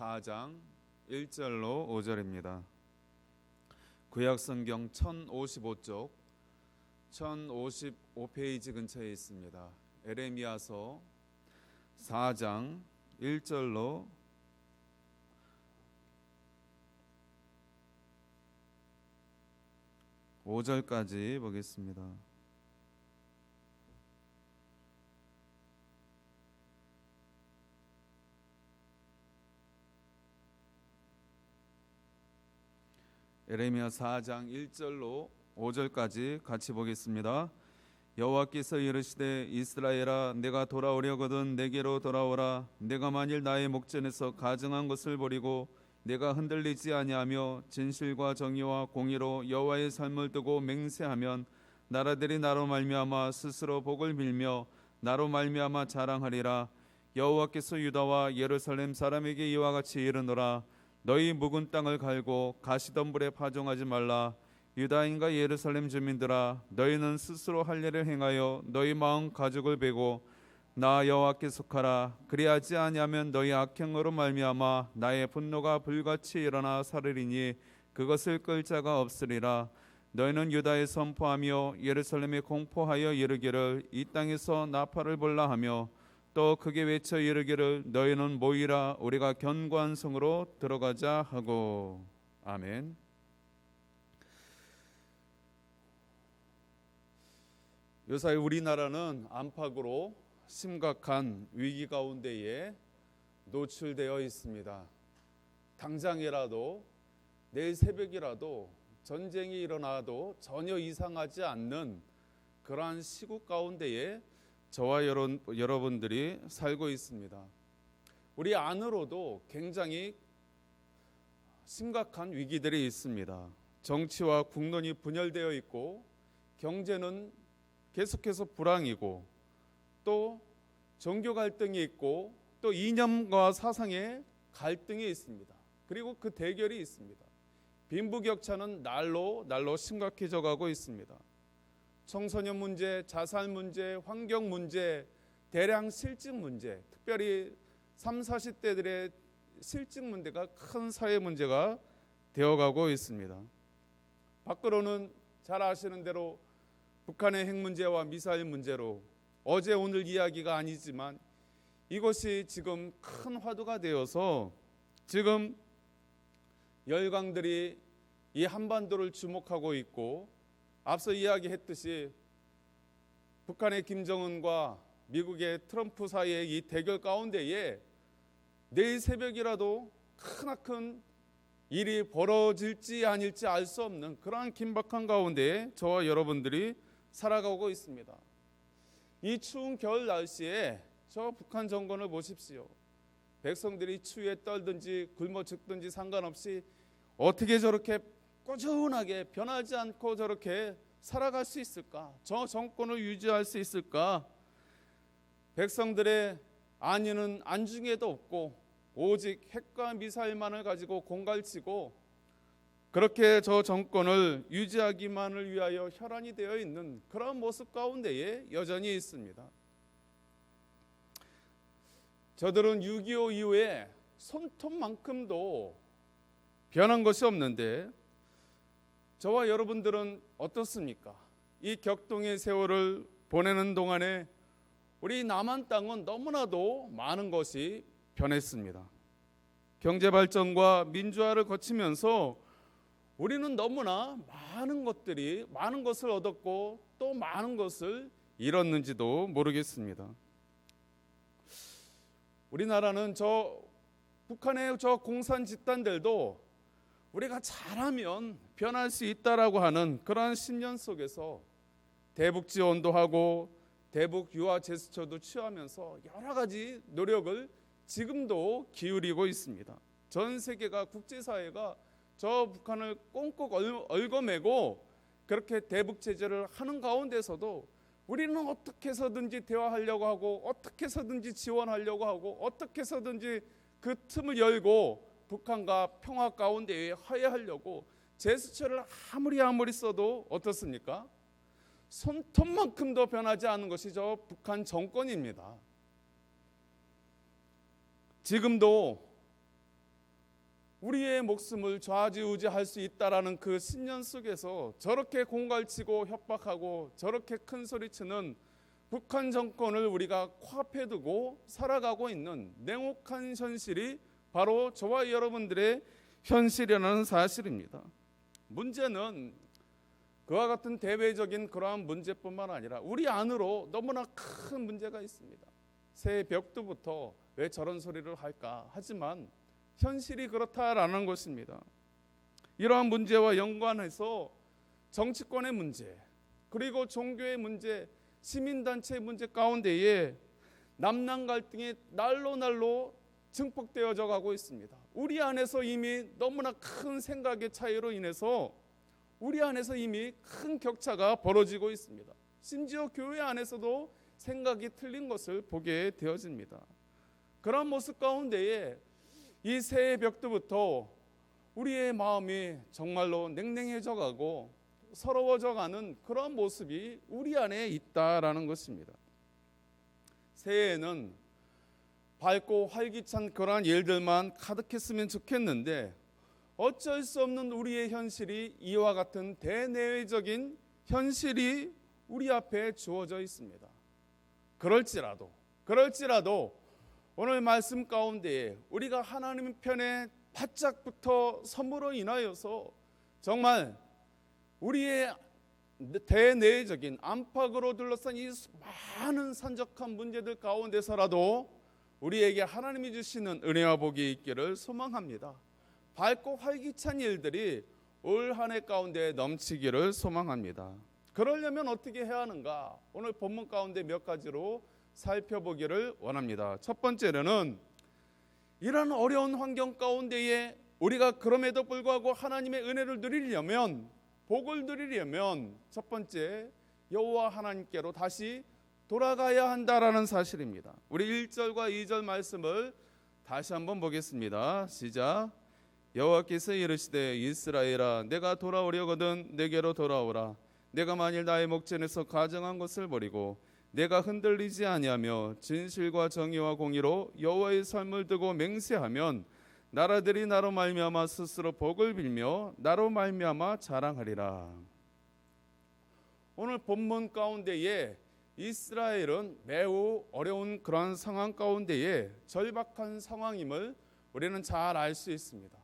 4장 1절로 5절입니다. 구약성경 1055쪽 1055페이지 근처에 있습니다. 에레미야서 4장 1절로 5절까지 보겠습니다. 에레미야 4장 1절로 5절까지 같이 보겠습니다. 여호와께서 이르시되 이스라엘아 내가 돌아오려거든 내게로 돌아오라. 내가 만일 나의 목전에서 가증한 것을 버리고 내가 흔들리지 아니하며 진실과 정의와 공의로 여호와의 삶을 두고 맹세하면 나라들이 나로 말미암아 스스로 복을 빌며 나로 말미암아 자랑하리라. 여호와께서 유다와 예루살렘 사람에게 이와 같이 이르노라. 너희 묵은 땅을 갈고 가시덤불에 파종하지 말라. 유다인과 예루살렘 주민들아 너희는 스스로 할 일을 행하여 너희 마음 가죽을 베고 나 여호와께 속하라. 그리하지 아니하면 너희 악행으로 말미암아 나의 분노가 불같이 일어나 사르리니 그것을 끌 자가 없으리라. 너희는 유다에 선포하며 예루살렘에 공포하여 이르기를 이 땅에서 나팔을 불라 하며 또 크게 외쳐 이르기를 너희는 모이라 우리가 견고한 성으로 들어가자 하고. 아멘. 요사이 우리나라는 안팎으로 심각한 위기 가운데에 노출되어 있습니다. 당장이라도 내일 새벽이라도 전쟁이 일어나도 전혀 이상하지 않는 그러한 시국 가운데에 저와 여러분들이 살고 있습니다. 우리 안으로도 굉장히 심각한 위기들이 있습니다. 정치와 국론이 분열되어 있고 경제는 계속해서 불황이고 또 종교 갈등이 있고 또 이념과 사상의 갈등이 있습니다. 그리고 그 대결이 있습니다. 빈부격차는 날로 심각해져 가고 있습니다. 청소년 문제, 자살 문제, 환경 문제, 대량 실직 문제, 특별히 30, 40대들의 실직 문제가 큰 사회 문제가 되어가고 있습니다. 밖으로는 잘 아시는 대로 북한의 핵 문제와 미사일 문제로 어제 오늘 이야기가 아니지만 이것이 지금 큰 화두가 되어서 지금 열강들이 이 한반도를 주목하고 있고 앞서 이야기했듯이 북한의 김정은과 미국의 트럼프 사이의 이 대결 가운데에 내일 새벽이라도 크나큰 일이 벌어질지 아닐지 알 수 없는 그러한 긴박한 가운데에 저와 여러분들이 살아가고 있습니다. 이 추운 겨울 날씨에 저 북한 정권을 보십시오. 백성들이 추위에 떨든지 굶어 죽든지 상관없이 어떻게 저렇게 꾸준하게 변하지 않고 저렇게 살아갈 수 있을까? 저 정권을 유지할 수 있을까? 백성들의 안위는 안중에도 없고 오직 핵과 미사일만을 가지고 공갈치고 그렇게 저 정권을 유지하기만을 위하여 혈안이 되어 있는 그런 모습 가운데에 여전히 있습니다. 저들은 6.25 이후에 손톱만큼도 변한 것이 없는데 저와 여러분들은 어떻습니까? 이 격동의 세월을 보내는 동안에 우리 남한 땅은 너무나도 많은 것이 변했습니다. 경제 발전과 민주화를 거치면서 우리는 너무나 많은 것을 얻었고 또 많은 것을 잃었는지도 모르겠습니다. 우리나라는 북한의 저 공산 집단들도 우리가 잘하면 변할 수 있다라고 하는 그러한 신념 속에서 대북 지원도 하고 대북 유화 제스처도 취하면서 여러 가지 노력을 지금도 기울이고 있습니다. 전 세계가 국제사회가 저 북한을 꽁꽁 얽어매고 그렇게 대북 제재를 하는 가운데서도 우리는 어떻게 해서든지 대화하려고 하고 어떻게 해서든지 지원하려고 하고 어떻게 해서든지 그 틈을 열고 북한과 평화 가운데에 화해하려고 제스처를 아무리 써도 어떻습니까? 손톱만큼도 변하지 않은 것이 저 북한 정권입니다. 지금도 우리의 목숨을 좌지우지할 수 있다라는 그 신념 속에서 저렇게 공갈치고 협박하고 저렇게 큰 소리치는 북한 정권을 우리가 코앞에 두고 살아가고 있는 냉혹한 현실이 바로 저와 여러분들의 현실이라는 사실입니다. 문제는 그와 같은 대외적인 그러한 문제뿐만 아니라 우리 안으로 너무나 큰 문제가 있습니다. 새 벽두부터 왜 저런 소리를 할까 하지만 현실이 그렇다라는 것입니다. 이러한 문제와 연관해서 정치권의 문제, 그리고 종교의 문제, 시민단체의 문제 가운데에 남남 갈등이 날로 증폭되어져 가고 있습니다. 우리 안에서 이미 너무나 큰 생각의 차이로 인해서 우리 안에서 이미 큰 격차가 벌어지고 있습니다. 심지어 교회 안에서도 생각이 틀린 것을 보게 되어집니다. 그런 모습 가운데에 이 새해 벽두부터 우리의 마음이 정말로 냉랭해져 가고 서러워져 가는 그런 모습이 우리 안에 있다라는 것입니다. 새해에는 밝고 활기찬 그러한 일들만 가득했으면 좋겠는데 어쩔 수 없는 우리의 현실이 이와 같은 대내외적인 현실이 우리 앞에 주어져 있습니다. 그럴지라도 오늘 말씀 가운데에 우리가 하나님 편에 바짝 붙어 섬으로 인하여서 정말 우리의 대내적인 안팎으로 둘러싼 이 많은 산적한 문제들 가운데서라도 우리에게 하나님이 주시는 은혜와 복이 있기를 소망합니다. 밝고 활기찬 일들이 올 한 해 가운데 넘치기를 소망합니다. 그러려면 어떻게 해야 하는가? 오늘 본문 가운데 몇 가지로 살펴보기를 원합니다. 첫 번째로는 이런 어려운 환경 가운데에 우리가 그럼에도 불구하고 하나님의 은혜를 누리려면, 복을 누리려면 첫 번째 여호와 하나님께로 다시 돌아가야 한다라는 사실입니다. 우리 1절과 2절 말씀을 다시 한번 보겠습니다. 시작. 여호와께서 이르시되 이스라엘아 내가 돌아오려거든 내게로 돌아오라. 내가 만일 나의 목전에서 가정한 것을 버리고 내가 흔들리지 아니하며 진실과 정의와 공의로 여호와의 삶을 두고 맹세하면 나라들이 나로 말미암아 스스로 복을 빌며 나로 말미암아 자랑하리라. 오늘 본문 가운데에 이스라엘은 매우 어려운 그런 상황 가운데에 절박한 상황임을 우리는 잘 알 수 있습니다.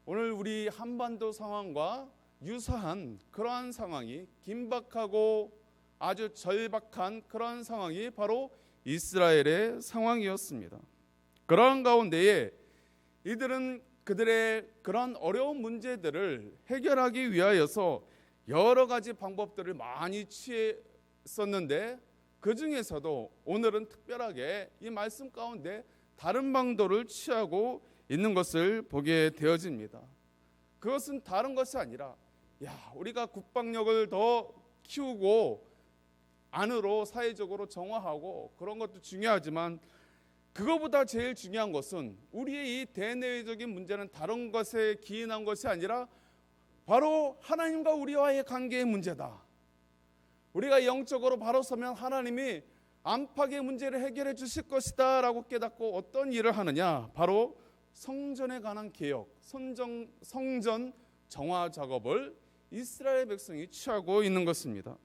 오늘 우리 한반도 상황과 유사한 그러한 상황이, 긴박하고 아주 절박한 그러한 상황이 바로 이스라엘의 상황이었습니다. 그러한 가운데에 이들은 그들의 그런 어려운 문제들을 해결하기 위하여서 여러 가지 방법들을 많이 취했었는데 그 중에서도 오늘은 특별하게 이 말씀 가운데 다른 방도를 취하고 있는 것을 보게 되어집니다. 그것은 다른 것이 아니라 우리가 국방력을 더 키우고 안으로 사회적으로 정화하고 그런 것도 중요하지만 그거보다 제일 중요한 것은 우리의 이 대내외적인 문제는 다른 것에 기인한 것이 아니라 바로 하나님과 우리와의 관계의 문제다. 우리가 영적으로 바로 서면 하나님이 안팎의 문제를 해결해 주실 것이다 라고 깨닫고 어떤 일을 하느냐, 바로 성전에 관한 개혁, 성전 정화 작업을 이스라엘 백성이 취하고 있는 것입니다.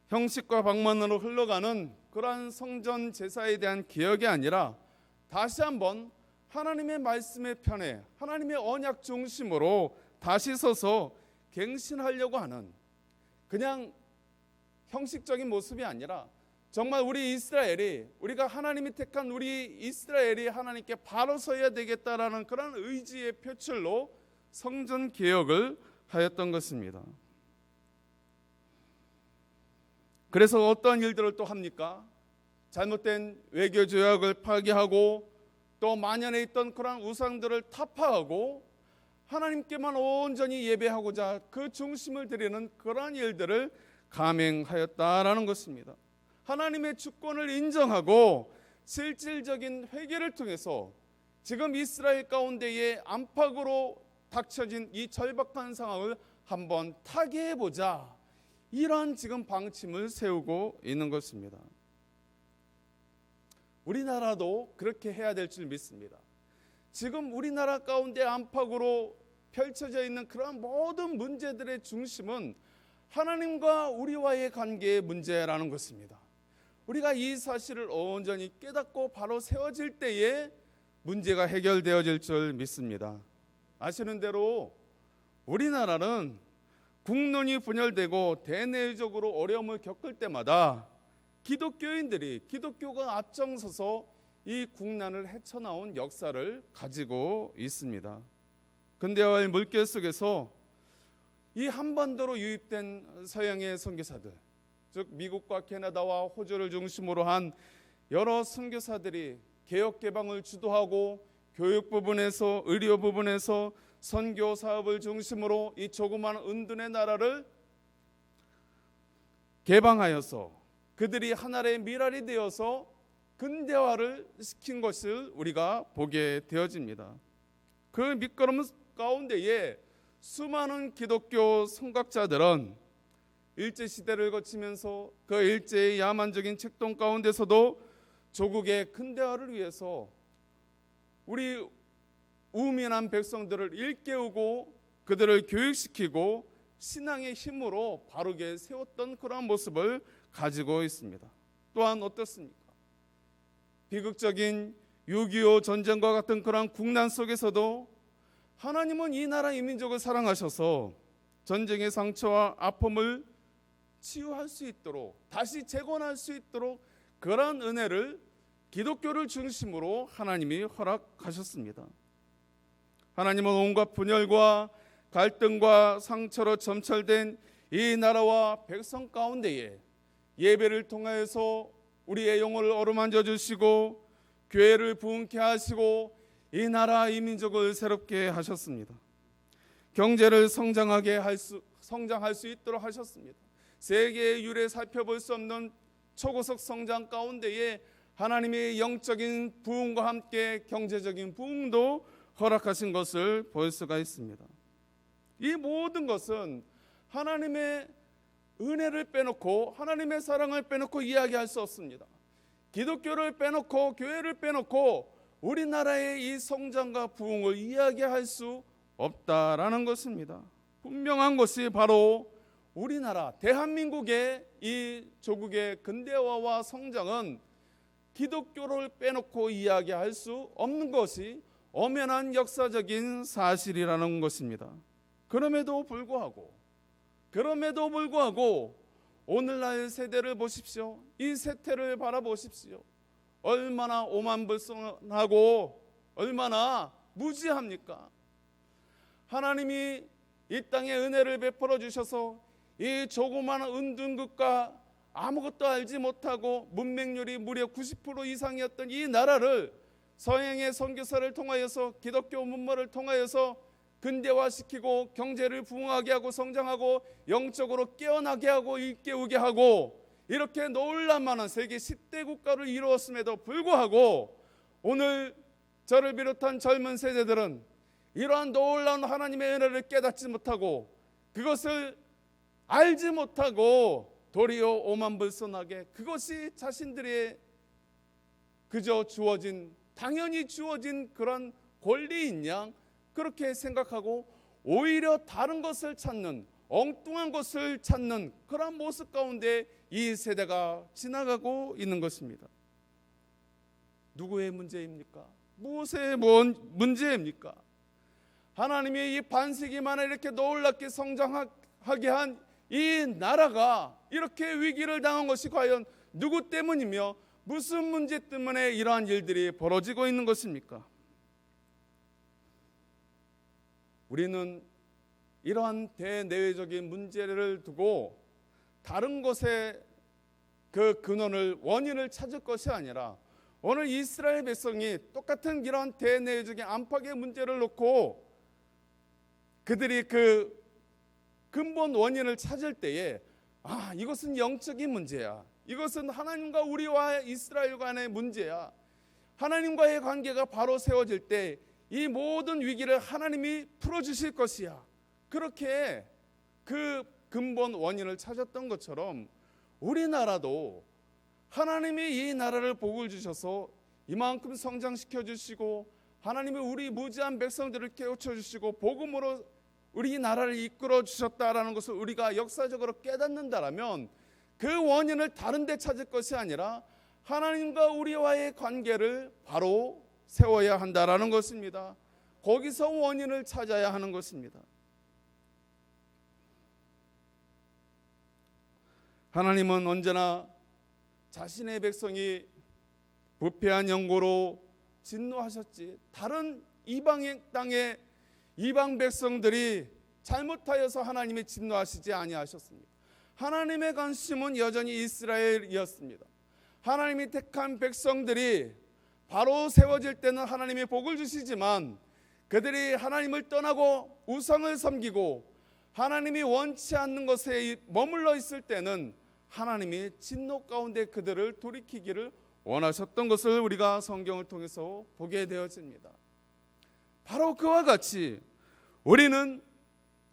형식과 방만으로 흘러가는 그러한 성전 제사에 대한 개혁이 아니라 다시 한번 하나님의 말씀의 편에, 하나님의 언약 중심으로 다시 서서 갱신하려고 하는, 그냥 형식적인 모습이 아니라 정말 우리가 하나님이 택한 우리 이스라엘이 하나님께 바로 서야 되겠다라는 그런 의지의 표출로 성전 개혁을 하였던 것입니다. 그래서 어떤 일들을 또 합니까? 잘못된 외교 조약을 파기하고 또 만연해 있던 그런 우상들을 타파하고 하나님께만 온전히 예배하고자 그 중심을 드리는 그러한 일들을 감행하였다라는 것입니다. 하나님의 주권을 인정하고 실질적인 회개를 통해서 지금 이스라엘 가운데의 안팎으로 닥쳐진 이 절박한 상황을 한번 타개해보자, 이러한 지금 방침을 세우고 있는 것입니다. 우리나라도 그렇게 해야 될 줄 믿습니다. 지금 우리나라 가운데 안팎으로 펼쳐져 있는 그러한 모든 문제들의 중심은 하나님과 우리와의 관계의 문제라는 것입니다. 우리가 이 사실을 온전히 깨닫고 바로 세워질 때에 문제가 해결되어질 줄 믿습니다. 아시는 대로 우리나라는 국론이 분열되고 대내적으로 어려움을 겪을 때마다 기독교가 앞장서서 이 국난을 헤쳐나온 역사를 가지고 있습니다. 근대화의 물결 속에서 이 한반도로 유입된 서양의 선교사들, 즉 미국과 캐나다와 호주를 중심으로 한 여러 선교사들이 개혁 개방을 주도하고 교육 부분에서, 의료 부분에서 선교 사업을 중심으로 이 조그마한 은둔의 나라를 개방하여서 그들이 하나의 미랄이 되어서 근대화를 시킨 것을 우리가 보게 되어집니다. 그 밑거름 가운데에 수많은 기독교 선각자들은 일제시대를 거치면서 그 일제의 야만적인 책동 가운데서도 조국의 근대화를 위해서 우리 우민한 백성들을 일깨우고 그들을 교육시키고 신앙의 힘으로 바르게 세웠던 그런 모습을 가지고 있습니다. 또한 어떻습니까? 비극적인 6.25 전쟁과 같은 그런 국난 속에서도 하나님은 이 나라 이 민족을 사랑하셔서 전쟁의 상처와 아픔을 치유할 수 있도록, 다시 재건할 수 있도록 그런 은혜를 기독교를 중심으로 하나님이 허락하셨습니다. 하나님은 온갖 분열과 갈등과 상처로 점철된 이 나라와 백성 가운데에 예배를 통하여서 우리의 영혼을 어루만져 주시고 교회를 부흥케 하시고 이 나라 이 민족을 새롭게 하셨습니다. 경제를 성장할 수 있도록 하셨습니다. 세계의 유래 살펴볼 수 없는 초고속 성장 가운데에 하나님의 영적인 부흥과 함께 경제적인 부흥도 허락하신 것을 볼 수가 있습니다. 이 모든 것은 하나님의 은혜를 빼놓고 하나님의 사랑을 빼놓고 이야기할 수 없습니다. 기독교를 빼놓고 교회를 빼놓고 우리나라의 이 성장과 부흥을 이야기할 수 없다라는 것입니다. 분명한 것이 바로 우리나라 대한민국의 이 조국의 근대화와 성장은 기독교를 빼놓고 이야기할 수 없는 것이 엄연한 역사적인 사실이라는 것입니다. 그럼에도 불구하고 오늘날 세대를 보십시오. 이 세태를 바라보십시오. 얼마나 오만불손하고 얼마나 무지합니까? 하나님이 이 땅에 은혜를 베풀어 주셔서 이 조그마한 은둔국가 아무것도 알지 못하고 문맹률이 무려 90% 이상이었던 이 나라를 서양의 선교사를 통하여서 기독교 문물을 통하여서 근대화시키고 경제를 부흥하게 하고 성장하고 영적으로 깨어나게 하고 일깨우게 하고 이렇게 놀랄만한 세계 10대 국가를 이루었음에도 불구하고 오늘 저를 비롯한 젊은 세대들은 이러한 놀라운 하나님의 은혜를 깨닫지 못하고 그것을 알지 못하고 도리어 오만불손하게 그것이 자신들의 그저 당연히 주어진 그런 권리인 양 그렇게 생각하고 오히려 다른 것을 찾는 엉뚱한 것을 찾는 그런 모습 가운데 이 세대가 지나가고 있는 것입니다. 누구의 문제입니까? 무엇의 문제입니까? 하나님의 이 반세기 만에 이렇게 놀랍게 성장하게 한 이 나라가 이렇게 위기를 당한 것이 과연 누구 때문이며 무슨 문제 때문에 이러한 일들이 벌어지고 있는 것입니까? 우리는 이러한 대내외적인 문제를 두고 다른 것에 그 근원을 원인을 찾을 것이 아니라 오늘 이스라엘 백성이 똑같은 이러한 대내외적인 안팎의 문제를 놓고 그들이 그 근본 원인을 찾을 때에 이것은 영적인 문제야. 이것은 하나님과 우리와 이스라엘 간의 문제야. 하나님과의 관계가 바로 세워질 때 이 모든 위기를 하나님이 풀어주실 것이야. 그렇게 그 근본 원인을 찾았던 것처럼 우리나라도 하나님이 이 나라를 복을 주셔서 이만큼 성장시켜 주시고 하나님이 우리 무지한 백성들을 깨우쳐 주시고 복음으로 우리 나라를 이끌어 주셨다라는 것을 우리가 역사적으로 깨닫는다라면 그 원인을 다른 데 찾을 것이 아니라 하나님과 우리와의 관계를 바로 세워야 한다라는 것입니다. 거기서 원인을 찾아야 하는 것입니다. 하나님은 언제나 자신의 백성이 부패한 영고로 진노하셨지 다른 이방의 땅의 이방 백성들이 잘못하여서 하나님이 진노하시지 아니하셨습니다. 하나님의 관심은 여전히 이스라엘이었습니다. 하나님이 택한 백성들이 바로 세워질 때는 하나님이 복을 주시지만 그들이 하나님을 떠나고 우상을 섬기고 하나님이 원치 않는 것에 머물러 있을 때는 하나님이 진노 가운데 그들을 돌이키기를 원하셨던 것을 우리가 성경을 통해서 보게 되어집니다. 바로 그와 같이 우리는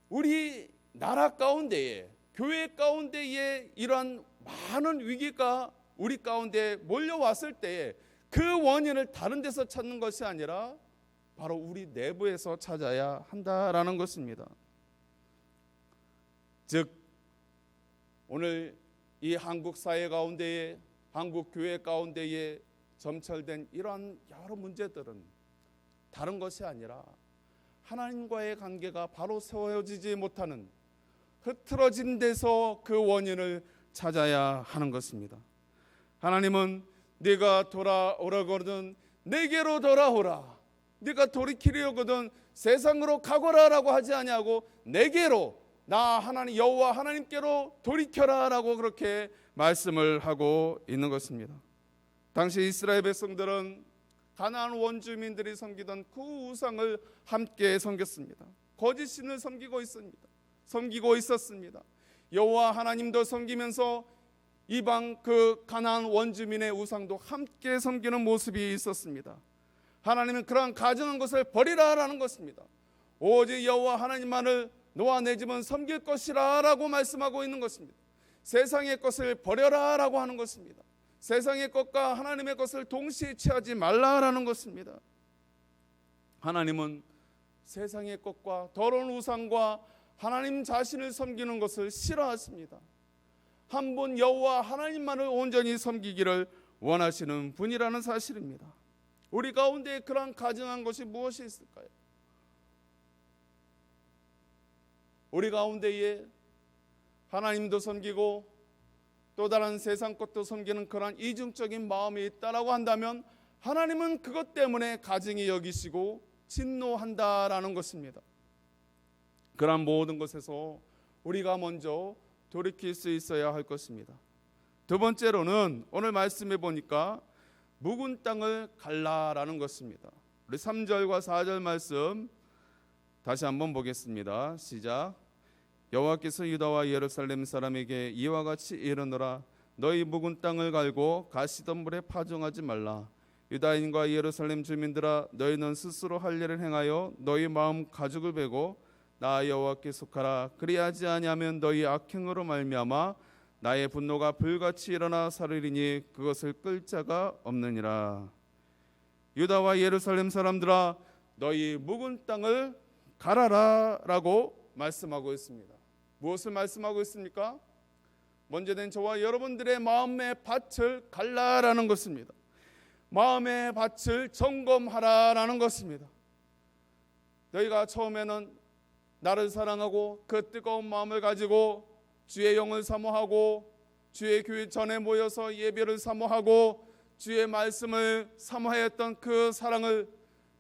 우리 나라 가운데에 교회 가운데에 이러한 많은 위기가 우리 가운데 몰려왔을 때에 그 원인을 다른 데서 찾는 것이 아니라 바로 우리 내부에서 찾아야 한다라는 것입니다. 즉 오늘 이 한국 사회 가운데에 한국 교회 가운데에 점철된 이러한 여러 문제들은 다른 것이 아니라 하나님과의 관계가 바로 세워지지 못하는 흐트러진 데서 그 원인을 찾아야 하는 것입니다. 하나님은 네가 돌아오려거든 내게로 돌아오라, 네가 돌이키려거든 세상으로 가거라라고 하지 아니하고 내게로, 나 하나님 여호와 하나님께로 돌이켜라라고 그렇게 말씀을 하고 있는 것입니다. 당시 이스라엘 백성들은 가나안 원주민들이 섬기던 그 우상을 함께 섬겼습니다. 거짓 신을 섬기고 있었습니다. 여호와 하나님도 섬기면서 이방 그 가나안 원주민의 우상도 함께 섬기는 모습이 있었습니다. 하나님은 그러한 가증한 것을 버리라라는 것입니다. 오직 여호와 하나님만을 너와 내 집은 섬길 것이라 라고 말씀하고 있는 것입니다. 세상의 것을 버려라 라고 하는 것입니다. 세상의 것과 하나님의 것을 동시에 취하지 말라라는 것입니다. 하나님은 세상의 것과 더러운 우상과 하나님 자신을 섬기는 것을 싫어하십니다. 한 분 여호와 하나님만을 온전히 섬기기를 원하시는 분이라는 사실입니다. 우리 가운데 그러한 가증한 것이 무엇이 있을까요? 우리 가운데에 하나님도 섬기고 또 다른 세상 것도 섬기는 그러한 이중적인 마음이 있다라고 한다면 하나님은 그것 때문에 가증히 여기시고 진노한다라는 것입니다. 그러한 모든 것에서 우리가 먼저 돌이킬 수 있어야 할 것입니다. 두 번째로는 오늘 말씀해 보니까 묵은 땅을 갈라라는 것입니다. 우리 3절과 4절 말씀 다시 한번 보겠습니다. 시작. 여호와께서 유다와 예루살렘 사람에게 이와 같이 이르노라. 너희 묵은 땅을 갈고 가시덤불에 파종하지 말라. 유다인과 예루살렘 주민들아, 너희는 스스로 할 일을 행하여 너희 마음 가죽을 베고 나 여호와께 속하라. 그리하지 아니하면 너희 악행으로 말미암아 나의 분노가 불같이 일어나 사르리니 그것을 끌 자가 없느니라. 유다와 예루살렘 사람들아, 너희 묵은 땅을 갈아라 라고 말씀하고 있습니다. 무엇을 말씀하고 있습니까? 먼저는 저와 여러분들의 마음의 밭을 갈라라는 것입니다. 마음의 밭을 점검하라라는 것입니다. 너희가 처음에는 나를 사랑하고 그 뜨거운 마음을 가지고 주의 영을 사모하고 주의 교회 전에 모여서 예배를 사모하고 주의 말씀을 사모했던 그 사랑을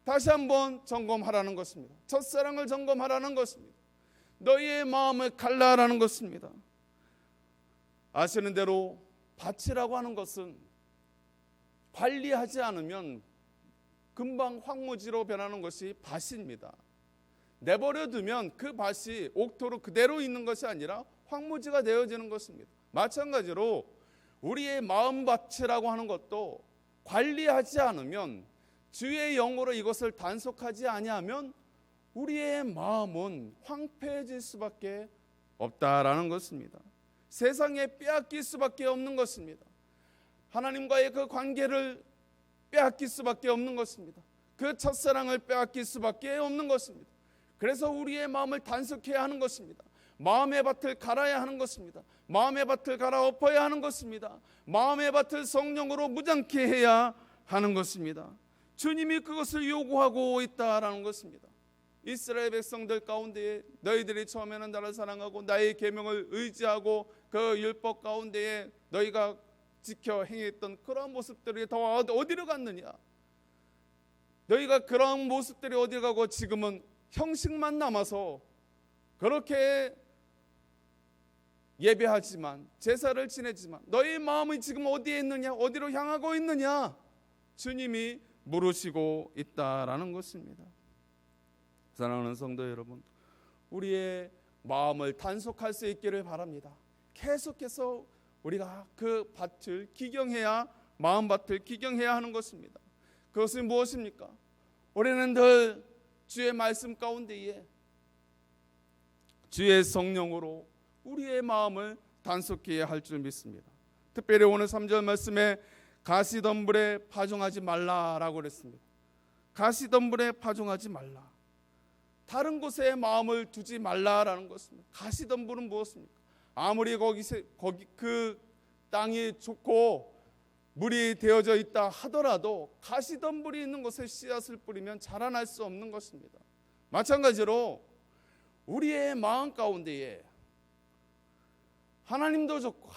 다시 한번 점검하라는 것입니다. 첫사랑을 점검하라는 것입니다. 너희의 마음을 갈라라는 것입니다. 아시는 대로 밭이라고 하는 것은 관리하지 않으면 금방 황무지로 변하는 것이 밭입니다. 내버려 두면 그 밭이 옥토로 그대로 있는 것이 아니라 황무지가 되어지는 것입니다. 마찬가지로 우리의 마음밭이라고 하는 것도 관리하지 않으면, 주의 영으로 이것을 단속하지 아니하면 우리의 마음은 황폐해질 수밖에 없다라는 것입니다. 세상에 빼앗길 수밖에 없는 것입니다. 하나님과의 그 관계를 빼앗길 수밖에 없는 것입니다. 그 첫사랑을 빼앗길 수밖에 없는 것입니다. 그래서 우리의 마음을 단속해야 하는 것입니다. 마음의 밭을 갈아야 하는 것입니다. 마음의 밭을 갈아엎어야 하는 것입니다. 마음의 밭을 성령으로 무장케 해야 하는 것입니다. 주님이 그것을 요구하고 있다라는 것입니다. 이스라엘 백성들 가운데에 너희들이 처음에는 나를 사랑하고 나의 계명을 의지하고 그 율법 가운데에 너희가 지켜 행했던 그런 모습들이 다 어디로 갔느냐? 너희가 그런 모습들이 어디 가고 지금은 형식만 남아서 그렇게 예배하지만 제사를 지내지만 너희 마음이 지금 어디에 있느냐? 어디로 향하고 있느냐? 주님이 물으시고 있다라는 것입니다. 사랑하는 성도 여러분, 우리의 마음을 단속할 수 있기를 바랍니다. 계속해서 우리가 그 밭을 기경해야, 마음밭을 기경해야 하는 것입니다. 그것은 무엇입니까? 우리는 늘 주의 말씀 가운데에 주의 성령으로 우리의 마음을 단속해야 할 줄 믿습니다. 특별히 오늘 3절 말씀에 가시덤불에 파종하지 말라라고 그랬습니다. 가시덤불에 파종하지 말라. 다른 곳에 마음을 두지 말라라는 것입니다. 가시덤불은 무엇입니까? 아무리 거기 그 땅이 좋고 물이 되어져 있다 하더라도 가시덤불이 있는 곳에 씨앗을 뿌리면 자라날 수 없는 것입니다. 마찬가지로 우리의 마음 가운데에 하나님도 좋고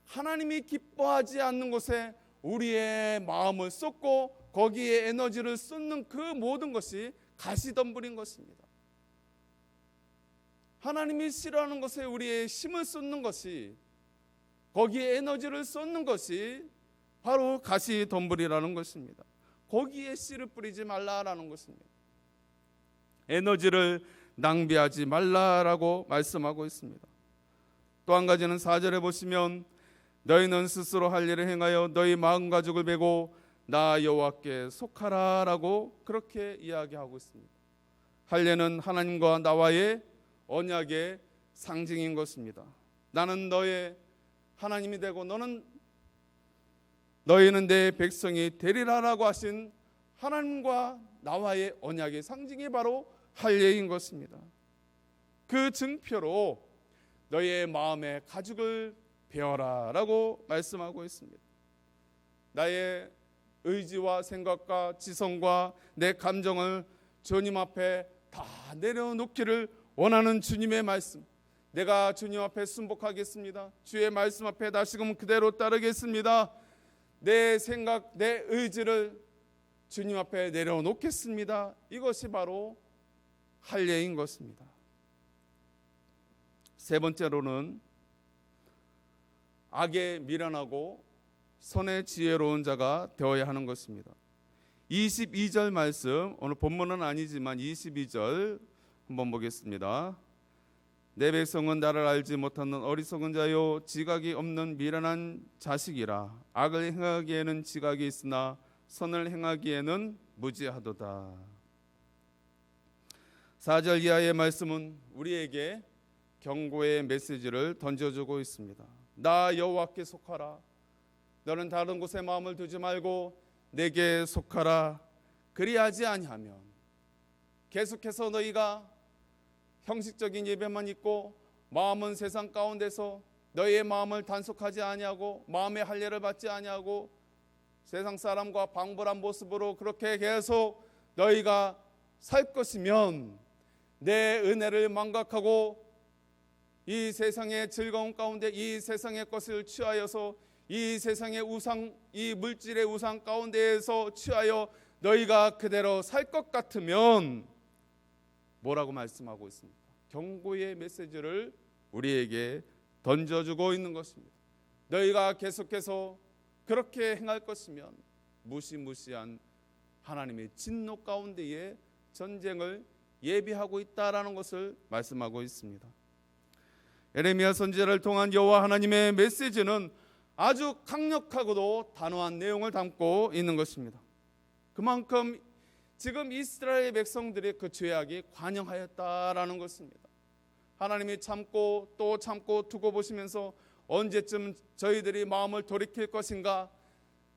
하나님이 기뻐하지 않는 곳에 우리의 마음을 쏟고 거기에 에너지를 쏟는 그 모든 것이 가시덤불인 것입니다. 하나님이 싫어하는 것에 우리의 힘을 쏟는 것이, 거기에 에너지를 쏟는 것이 바로 가시덤불이라는 것입니다. 거기에 씨를 뿌리지 말라라는 것입니다. 에너지를 낭비하지 말라라고 말씀하고 있습니다. 또 한 가지는 4절에 보시면 너희는 스스로 할 일을 행하여 너희 마음 가죽을 베고 나 여호와께 속하라라고 그렇게 이야기하고 있습니다. 할례는 하나님과 나와의 언약의 상징인 것입니다. 나는 너의 하나님이 되고 너희는 내 백성이 되리라라고 하신 하나님과 나와의 언약의 상징이 바로 할례인 것입니다. 그 증표로 너희의 마음에 가죽을 베어라라고 말씀하고 있습니다. 나의 의지와 생각과 지성과 내 감정을 주님 앞에 다 내려놓기를 원하는 주님의 말씀, 내가 주님 앞에 순복하겠습니다. 주의 말씀 앞에 다시금 그대로 따르겠습니다. 내 생각, 내 의지를 주님 앞에 내려놓겠습니다. 이것이 바로 할례인 것입니다. 세 번째로는 악에 미련하고 선에 지혜로운 자가 되어야 하는 것입니다. 22절 말씀, 오늘 본문은 아니지만 22절 한번 보겠습니다. 내 백성은 나를 알지 못하는 어리석은 자요 지각이 없는 미련한 자식이라. 악을 행하기에는 지각이 있으나 선을 행하기에는 무지하도다. 4절 이하의 말씀은 우리에게 경고의 메시지를 던져주고 있습니다. 나 여호와께 속하라. 너는 다른 곳에 마음을 두지 말고 내게 속하라. 그리하지 아니하면 계속해서 너희가 형식적인 예배만 있고 마음은 세상 가운데서 너희의 마음을 단속하지 아니하고 마음의 할례를 받지 아니하고 세상 사람과 방불한 모습으로 그렇게 계속 너희가 살 것이면 내 은혜를 망각하고 이 세상의 즐거움 가운데 이 세상의 것을 취하여서 이 세상의 우상, 이 물질의 우상 가운데에서 취하여 너희가 그대로 살 것 같으면 뭐라고 말씀하고 있습니까? 경고의 메시지를 우리에게 던져주고 있는 것입니다. 너희가 계속해서 그렇게 행할 것이면 무시무시한 하나님의 진노 가운데에 전쟁을 예비하고 있다라는 것을 말씀하고 있습니다. 에레미야 선지자를 통한 여호와 하나님의 메시지는 아주 강력하고도 단호한 내용을 담고 있는 것입니다. 그만큼 지금 이스라엘 백성들의 그 죄악이 관영하였다라는 것입니다. 하나님이 참고 또 참고 두고 보시면서 언제쯤 저희들이 마음을 돌이킬 것인가,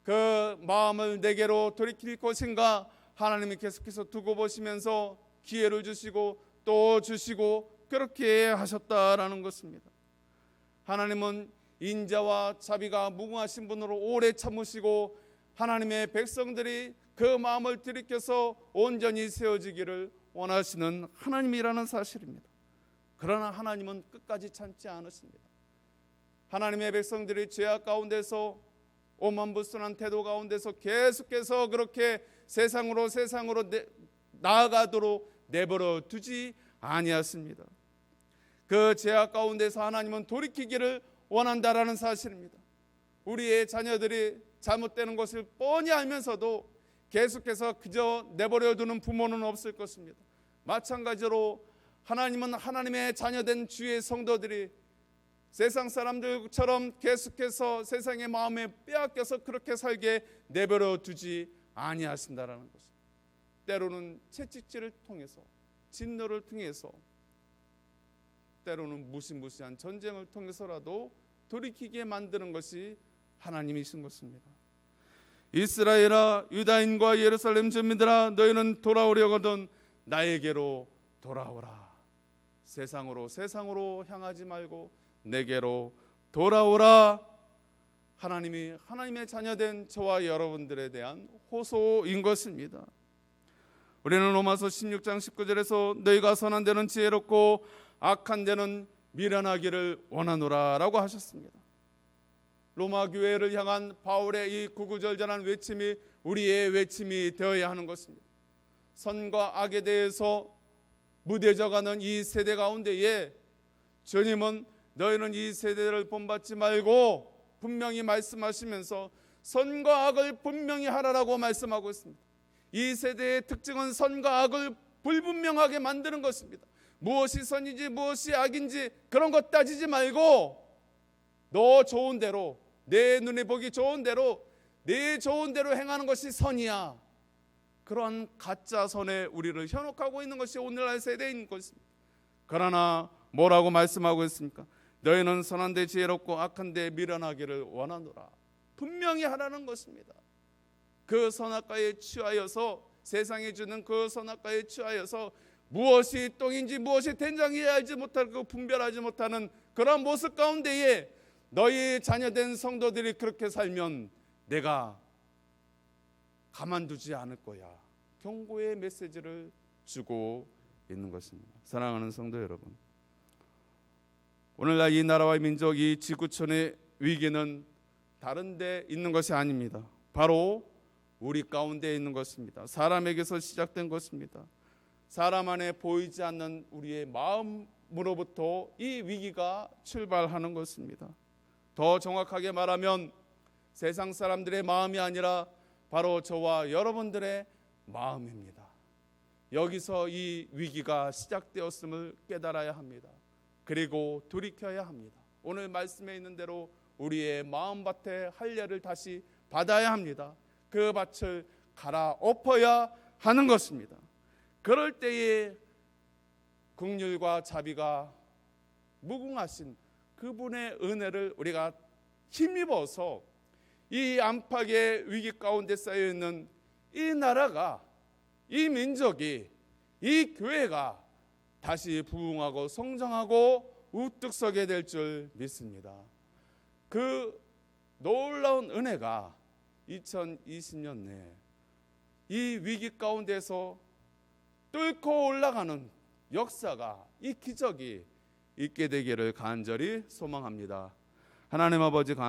그 마음을 내게로 돌이킬 것인가 하나님이 계속해서 두고 보시면서 기회를 주시고 또 주시고 그렇게 하셨다라는 것입니다. 하나님은 인자와 자비가 무궁하신 분으로 오래 참으시고 하나님의 백성들이 그 마음을 들이켜서 온전히 세워지기를 원하시는 하나님이라는 사실입니다. 그러나 하나님은 끝까지 참지 않으십니다. 하나님의 백성들이 죄악 가운데서 오만불순한 태도 가운데서 계속해서 그렇게 세상으로 나아가도록 내버려 두지 아니하십니다. 그 죄악 가운데서 하나님은 돌이키기를 원한다라는 사실입니다. 우리의 자녀들이 잘못되는 것을 뻔히 알면서도 계속해서 그저 내버려 두는 부모는 없을 것입니다. 마찬가지로 하나님은 하나님의 자녀된 주의 성도들이 세상 사람들처럼 계속해서 세상의 마음에 빼앗겨서 그렇게 살게 내버려 두지 아니하신다라는 것입니다. 때로는 채찍질을 통해서, 진노를 통해서, 때로는 무시무시한 전쟁을 통해서라도 돌이키게 만드는 것이 하나님이신 것입니다. 이스라엘아, 유다인과 예루살렘 주민들아, 너희는 돌아오려거든 나에게로 돌아오라. 세상으로 향하지 말고 내게로 돌아오라. 하나님이 하나님의 자녀된 저와 여러분들에 대한 호소인 것입니다. 우리는 로마서 16장 19절에서 너희가 선한 데는 지혜롭고 악한 데는 미련하기를 원하노라 라고 하셨습니다. 로마 교회를 향한 바울의 이 구구절절한 외침이 우리의 외침이 되어야 하는 것입니다. 선과 악에 대해서 무뎌져가는 이 세대 가운데에 주님은 너희는 이 세대를 본받지 말고 분명히 말씀하시면서 선과 악을 분명히 하라라고 말씀하고 있습니다. 이 세대의 특징은 선과 악을 불분명하게 만드는 것입니다. 무엇이 선인지 무엇이 악인지 그런 것 따지지 말고 너 좋은 대로, 내 눈에 보기 좋은 대로, 내 좋은 대로 행하는 것이 선이야. 그러한 가짜 선에 우리를 현혹하고 있는 것이 오늘날 세대인 것입니다. 그러나 뭐라고 말씀하고 있습니까? 너희는 선한 데 지혜롭고 악한 데 미련하기를 원하노라. 분명히 하라는 것입니다. 그 선악과에 취하여서, 세상에 주는 그 선악과에 취하여서 무엇이 똥인지 무엇이 된장인지 알지 못하고 분별하지 못하는 그런 모습 가운데에 너희 자녀된 성도들이 그렇게 살면 내가 가만두지 않을 거야. 경고의 메시지를 주고 있는 것입니다. 사랑하는 성도 여러분, 오늘날 이 나라와 민족, 이 지구촌의 위기는 다른 데 있는 것이 아닙니다. 바로 우리 가운데 있는 것입니다. 사람에게서 시작된 것입니다. 사람 안에 보이지 않는 우리의 마음으로부터 이 위기가 출발하는 것입니다. 더 정확하게 말하면 세상 사람들의 마음이 아니라 바로 저와 여러분들의 마음입니다. 여기서 이 위기가 시작되었음을 깨달아야 합니다. 그리고 돌이켜야 합니다. 오늘 말씀에 있는 대로 우리의 마음밭에 할례를 다시 받아야 합니다. 그 밭을 갈아엎어야 하는 것입니다. 그럴 때에 긍휼과 자비가 무궁하신 그분의 은혜를 우리가 힘입어서 이 안팎의 위기 가운데 쌓여있는 이 나라가, 이 민족이, 이 교회가 다시 부흥하고 성장하고 우뚝 서게 될 줄 믿습니다. 그 놀라운 은혜가 2020년 내에 이 위기 가운데서 뚫고 올라가는 역사가, 이 기적이 있게 되기를 간절히 소망합니다. 하나님 아버지 감사합니다.